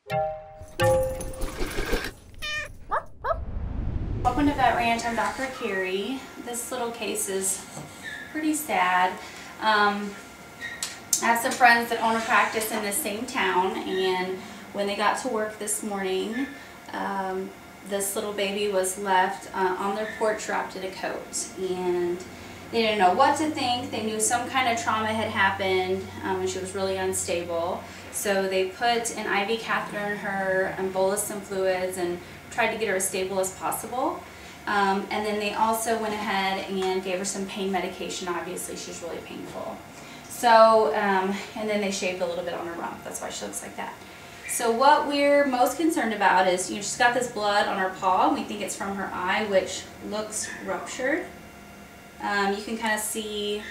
Welcome to Vet Ranch. I'm Dr. Carrie. This little case is pretty sad. I have some friends that own a practice in the same town, and when they got to work this morning, this little baby was left on their porch wrapped in a coat, and they didn't know what to think. They knew some kind of trauma had happened, and she was really unstable. So they put an IV catheter in her and bolused some fluids and tried to get her as stable as possible. And then they also went ahead and gave her some pain medication. Obviously, she's really painful. So, and then they shaved a little bit on her rump. That's why she looks like that. So what we're most concerned about is, she's got this blood on her paw. We think it's from her eye, which looks ruptured. You can kind of see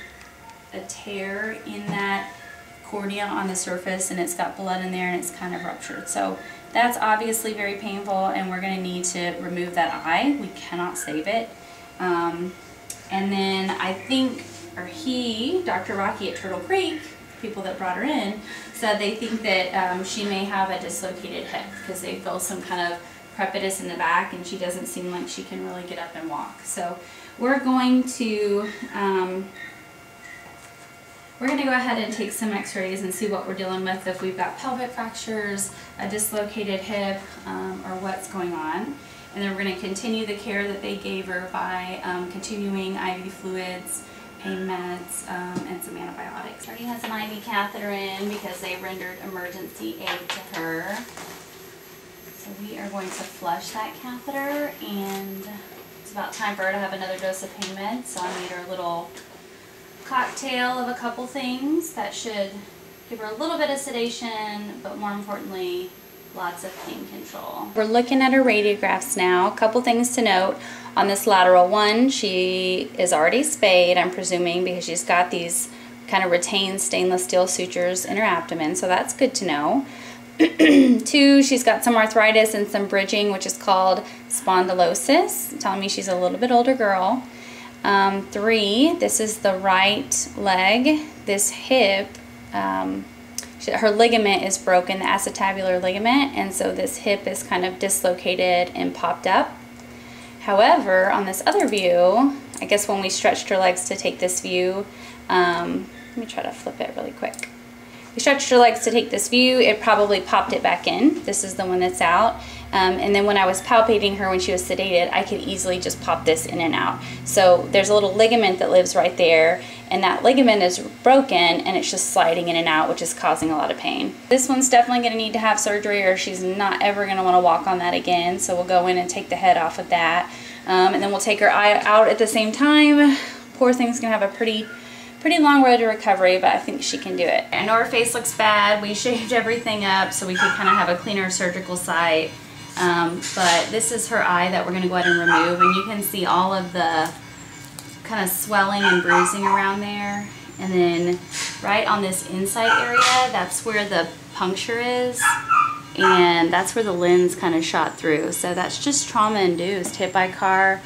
a tear in that cornea on the surface, and it's got blood in there and it's kind of ruptured. So that's obviously very painful, and we're going to need to remove that eye. We cannot save it. And then I think, or he, Dr. Rocky at Turtle Creek, people that brought her in, said they think that she may have a dislocated hip because they feel some kind of crepitus in the back, and she doesn't seem like she can really get up and walk. So we're going to go ahead and take some x-rays and see what we're dealing with, if we've got pelvic fractures, a dislocated hip, or what's going on. And then we're going to continue the care that they gave her by continuing IV fluids, pain meds, and some antibiotics. Already has an IV catheter in because they rendered emergency aid to her. So we are going to flush that catheter, and it's about time for her to have another dose of pain meds. So I made her a little cocktail of a couple things that should give her a little bit of sedation, but more importantly, lots of pain control. We're looking at her radiographs now. A couple things to note. On this lateral one, she is already spayed, I'm presuming, because she's got these kind of retained stainless steel sutures in her abdomen, so that's good to know. 2, she's got some arthritis and some bridging, which is called spondylosis, telling me she's a little bit older girl. 3, this is the right leg. This hip, her ligament is broken, the acetabular ligament, and so this hip is kind of dislocated and popped up. However, on this other view, I guess when we stretched her legs to take this view, let me try to flip it really quick. We stretched her legs to take this view, it probably popped it back in. This is the one that's out. And then when I was palpating her when she was sedated, I could easily just pop this in and out. So there's a little ligament that lives right there, and that ligament is broken, and it's just sliding in and out, which is causing a lot of pain. This one's definitely going to need to have surgery, or she's not ever going to want to walk on that again. So we'll go in and take the head off of that, and then we'll take her eye out at the same time. Poor thing's going to have a pretty long road to recovery, but I think she can do it. I know her face looks bad. We shaved everything up so we could kind of have a cleaner surgical site. But this is her eye that we're going to go ahead and remove, and you can see all of the kind of swelling and bruising around there. And then right on this inside area, that's where the puncture is, and that's where the lens kind of shot through. So that's just trauma induced, hit by a car,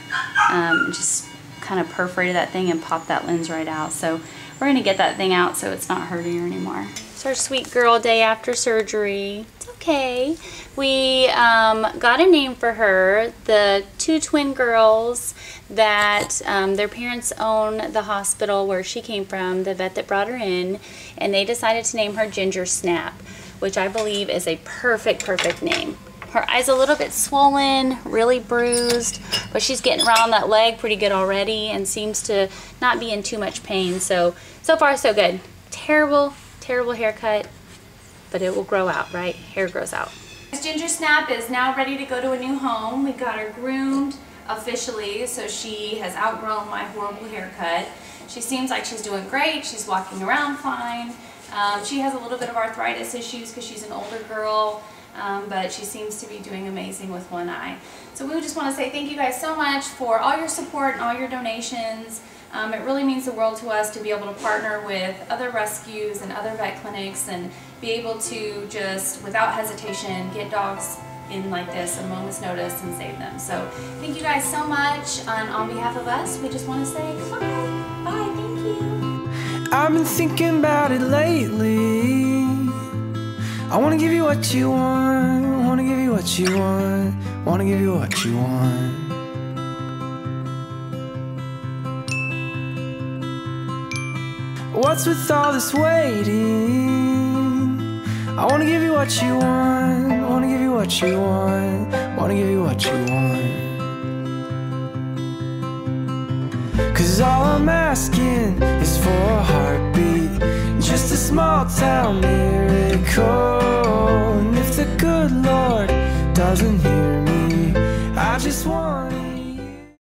just kind of perforated that thing and popped that lens right out. So we're going to get that thing out so it's not hurting her anymore. It's our sweet girl day after surgery. It's okay. We got a name for her. The 2 twin girls that their parents own the hospital where she came from, the vet that brought her in, and they decided to name her Ginger Snap, which I believe is a perfect name. Her eye's a little bit swollen, really bruised, but she's getting around that leg pretty good already and seems to not be in too much pain. So far so good. Terrible haircut, but it will grow out, right? Hair grows out. Ginger Snap is now ready to go to a new home. We got her groomed officially, so she has outgrown my horrible haircut. She seems like she's doing great. She's walking around fine. She has a little bit of arthritis issues because she's an older girl. But she seems to be doing amazing with one eye. So we just want to say thank you guys so much for all your support and all your donations. It really means the world to us to be able to partner with other rescues and other vet clinics and be able to just, without hesitation, get dogs in like this at a moment's notice and save them. So thank you guys so much. And on behalf of us, we just want to say goodbye. Bye, thank you. I've been thinking about it lately. I wanna give you what you want, wanna give you what you want, wanna give you what you want. What's with all this waiting? I wanna give you what you want, wanna give you what you want, wanna give you what you want. Cause all I'm asking is for a heartbeat, just a small town miracle. And if the good Lord doesn't hear me, I just want